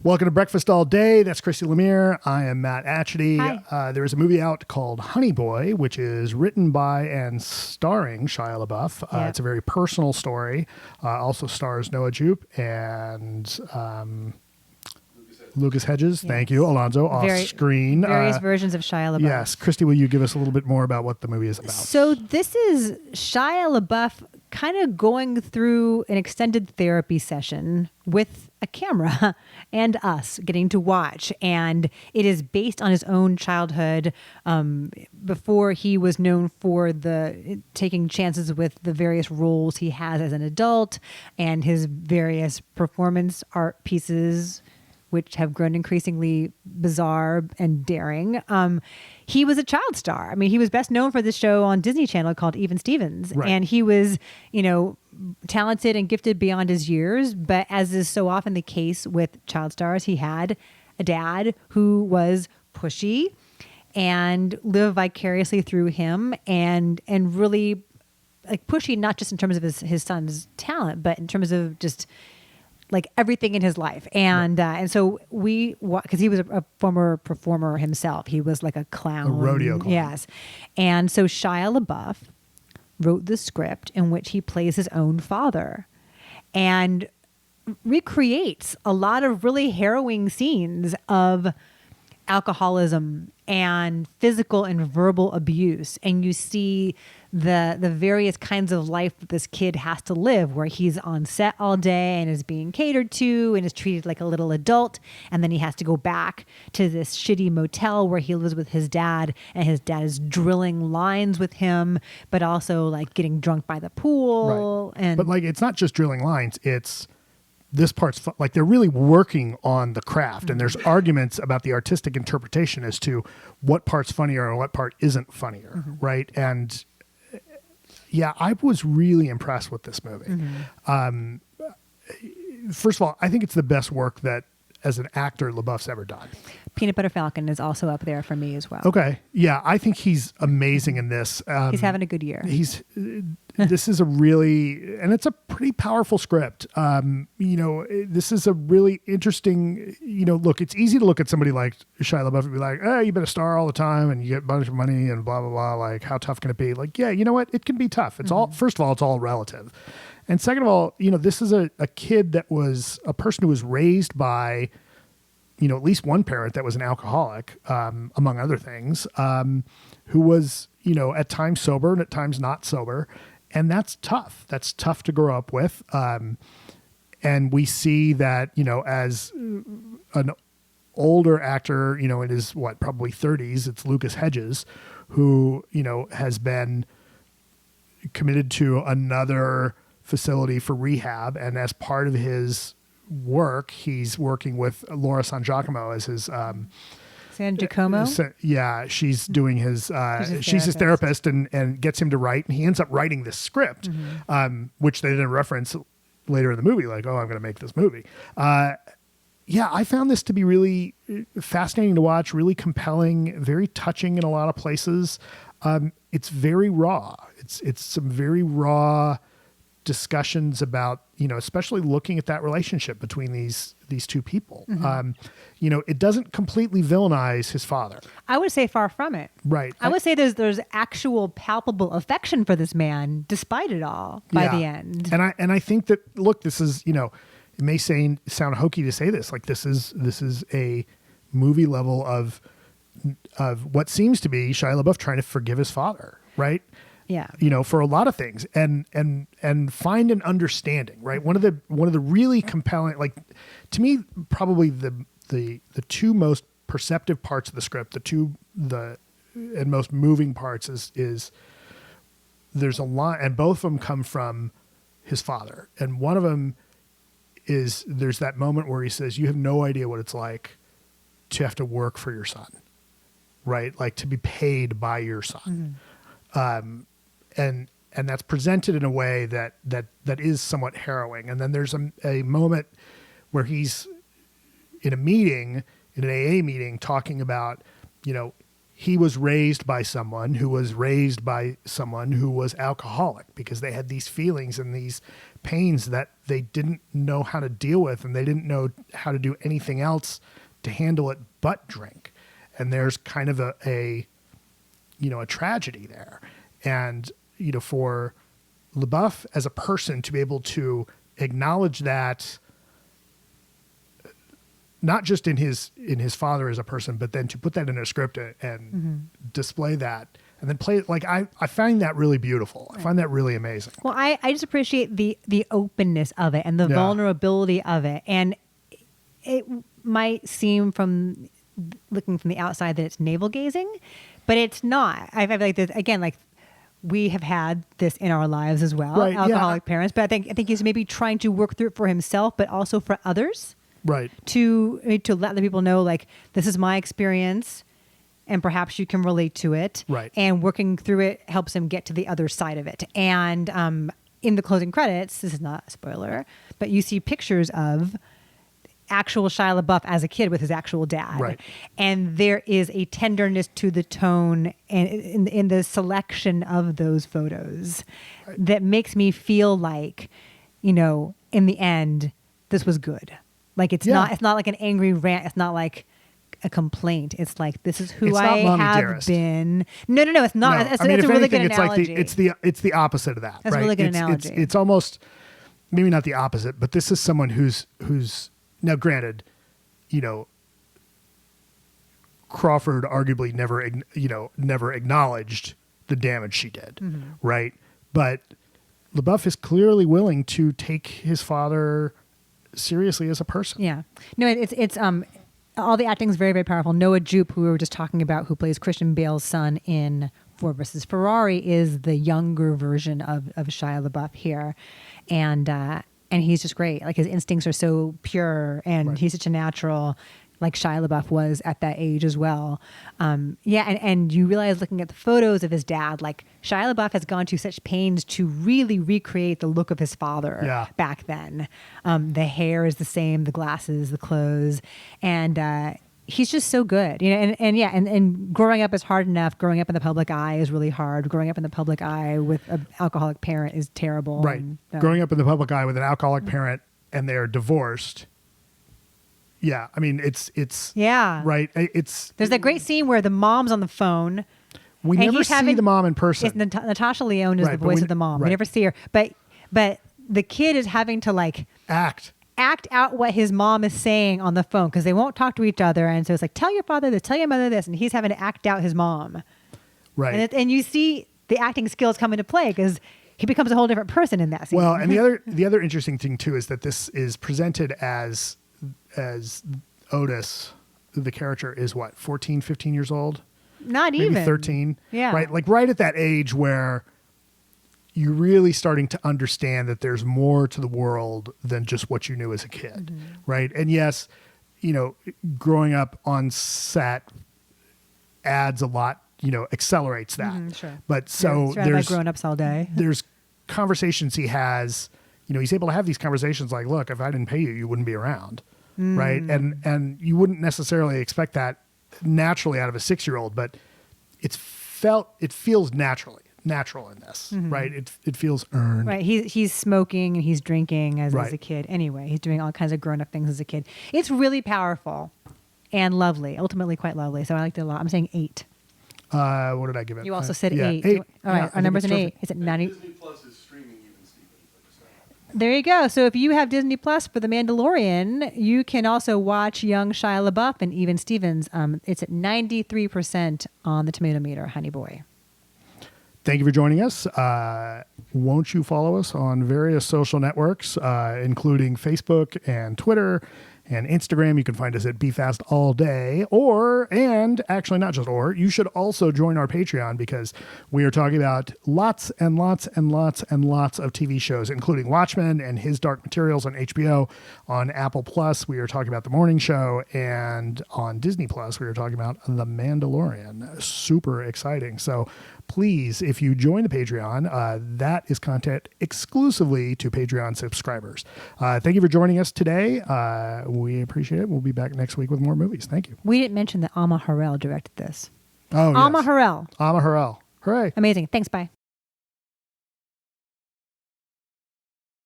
Welcome to Breakfast All Day. That's Christy Lemire. I am Matt Atchity. Hi. There is a movie out called Honey Boy, which is written by and starring Shia LaBeouf. Yeah. It's a very personal story. Also stars Noah Jupe and Lucas Hedges. Yes. Thank you, Alonzo, off screen. Various versions of Shia LaBeouf. Yes. Christy, will you give us a little bit more about what the movie is about? So this is Shia LaBeouf kind of going through an extended therapy session with a camera and us getting to watch. And it is based on his own childhood before he was known for the taking chances with the various roles he has as an adult and his various performance art pieces, which have grown increasingly bizarre and daring. He was a child star. I mean, he was best known for this show on Disney Channel called Even Stevens. Right. And he was, talented and gifted beyond his years. But as is so often the case with child stars, he had a dad who was pushy and lived vicariously through him and really like pushy, not just in terms of his son's talent, but in terms of just like everything in his life. And so because he was a former performer himself, he was like a clown. A rodeo clown. Yes. And so Shia LaBeouf wrote the script in which he plays his own father and recreates a lot of really harrowing scenes of alcoholism and physical and verbal abuse. And you see the various kinds of life that this kid has to live, where he's on set all day and is being catered to and is treated like a little adult. And then he has to go back to this shitty motel where he lives with his dad, and his dad is drilling lines with him, but also like getting drunk by the pool. Right. But like, it's not just drilling lines. It's this part's like they're really working on the craft, and there's arguments about the artistic interpretation as to what part's funnier and what part isn't funnier. Right. And yeah, I was really impressed with this movie. First of all, I think it's the best work that as an actor LaBeouf's ever done. Peanut Butter Falcon is also up there for me as well. Okay. Yeah. I think he's amazing in this. He's having a good year. This is a really, and it's a pretty powerful script. This is a really interesting, look, it's easy to look at somebody like Shia LaBeouf and be like, you've been a star all the time and you get a bunch of money and blah, blah, blah. Like, how tough can it be? Like, yeah, you know what? It can be tough. It's all, first of all, it's all relative. And second of all, this is a kid that was a person who was raised by, at least one parent that was an alcoholic, among other things, who was, at times sober and at times not sober. And that's tough. That's tough to grow up with. And we see that, as an older actor, in his, probably 30s, it's Lucas Hedges, who, has been committed to another facility for rehab. And as part of his work, he's working with Laura San Giacomo as his San Giacomo? Yeah, she's doing his she's his therapist and gets him to write, and he ends up writing this script, which they then reference later in the movie, like, I'm going to make this movie. I found this to be really fascinating to watch, really compelling, very touching in a lot of places. It's very raw. It's some very raw discussions about, especially looking at that relationship between these two people. It doesn't completely villainize his father. I would say far from it. Right. I would say there's actual palpable affection for this man despite it all by the end. And I think that, look, this is, it may sound hokey to say this, like this is a movie level of what seems to be Shia LaBeouf trying to forgive his father, right? Yeah. For a lot of things and find an understanding, right? One of the really compelling, like, to me, probably the two most perceptive parts of the script, the most moving parts is there's a line, and both of them come from his father. And one of them is, there's that moment where he says, you have no idea what it's like to have to work for your son, right? Like, to be paid by your son. And that's presented in a way that is somewhat harrowing. And then there's a moment where he's in a meeting, in an AA meeting, talking about, he was raised by someone who was raised by someone who was alcoholic, because they had these feelings and these pains that they didn't know how to deal with, and they didn't know how to do anything else to handle it but drink. And there's kind of a tragedy there. And, for LaBeouf as a person to be able to acknowledge that, not just in his father as a person, but then to put that in a script and display that and then play it. Like, I find that really beautiful. Right. I find that really amazing. Well, I just appreciate the openness of it and the vulnerability of it. And it might seem from looking from the outside that it's navel gazing, but it's not. I feel like this, again, like, we have had this in our lives as well, right, alcoholic parents, but I think he's maybe trying to work through it for himself, but also for others. Right. To let the people know, like, this is my experience and perhaps you can relate to it. Right. And working through it helps him get to the other side of it. And in the closing credits, this is not a spoiler, but you see pictures of actual Shia LaBeouf as a kid with his actual dad. Right. And there is a tenderness to the tone and in the selection of those photos that makes me feel like, in the end, this was good. Like, it's not like an angry rant. It's not like a complaint. It's like, this is who I have dearest. Been. No, it's not. No. It's a really good analogy. It's the opposite of that. That's right? a really good analogy. It's almost, maybe not the opposite, but this is someone who's now, granted, Crawford arguably never acknowledged the damage she did, right? But LaBeouf is clearly willing to take his father seriously as a person. Yeah. No, it's all the acting is very, very powerful. Noah Jupe, who we were just talking about, who plays Christian Bale's son in Ford versus Ferrari, is the younger version of Shia LaBeouf here. And he's just great. Like, his instincts are so pure, and he's such a natural, like Shia LaBeouf was at that age as well. And you realize, looking at the photos of his dad, like, Shia LaBeouf has gone to such pains to really recreate the look of his father back then. The hair is the same, the glasses, the clothes, and he's just so good. And growing up is hard enough. Growing up in the public eye is really hard. Growing up in the public eye with an alcoholic parent is terrible. Right. Growing up in the public eye with an alcoholic parent and they're divorced. Yeah. I mean, it's right. There's that great scene where the mom's on the phone. We never see the mom in person. Natasha Lyonne is the voice of the mom. We never see her, but the kid is having to, like, act out what his mom is saying on the phone, because they won't talk to each other. And so it's like, tell your father this, tell your mother this. And he's having to act out his mom. Right. And you see the acting skills come into play, because he becomes a whole different person in that scene. Well, and the other interesting thing too is that this is presented as Otis, the character, is what, 14, 15 years old? Not maybe even 13. Yeah. Right. Like, right at that age where you're really starting to understand that there's more to the world than just what you knew as a kid. Right. And yes, growing up on set adds a lot, accelerates that. Sure. But so there's grown-ups all day. There's conversations he has, he's able to have these conversations like, look, if I didn't pay you, you wouldn't be around. Right. And you wouldn't necessarily expect that naturally out of a 6-year-old, but it feels natural in this, right? It feels earned. Right. He's smoking and he's drinking as a kid. Anyway, he's doing all kinds of grown-up things as a kid. It's really powerful and lovely, ultimately quite lovely. So I liked it a lot. I'm saying 8. What did I give it? You also said 8. 8. All right. Our number's an 8. Is it 90? Disney Plus is streaming Even Stevens. There you go. So if you have Disney Plus for The Mandalorian, you can also watch young Shia LaBeouf and Even Stevens. It's at 93% on the tomato meter, honey boy. Thank you for joining us. Won't you follow us on various social networks, including Facebook and Twitter and Instagram? You can find us at BeFast All Day, and actually not just you should also join our Patreon, because we are talking about lots and lots and lots and lots of TV shows, including Watchmen and His Dark Materials on HBO. On Apple Plus, we are talking about The Morning Show, and on Disney Plus, we are talking about The Mandalorian. Super exciting. So please, if you join the Patreon, that is content exclusively to Patreon subscribers. Thank you for joining us today. We appreciate it. We'll be back next week with more movies. Thank you. We didn't mention that Alma Har'el directed this. Oh, Alma yes. Har'el. Alma Har'el. Hooray. Amazing. Thanks. Bye.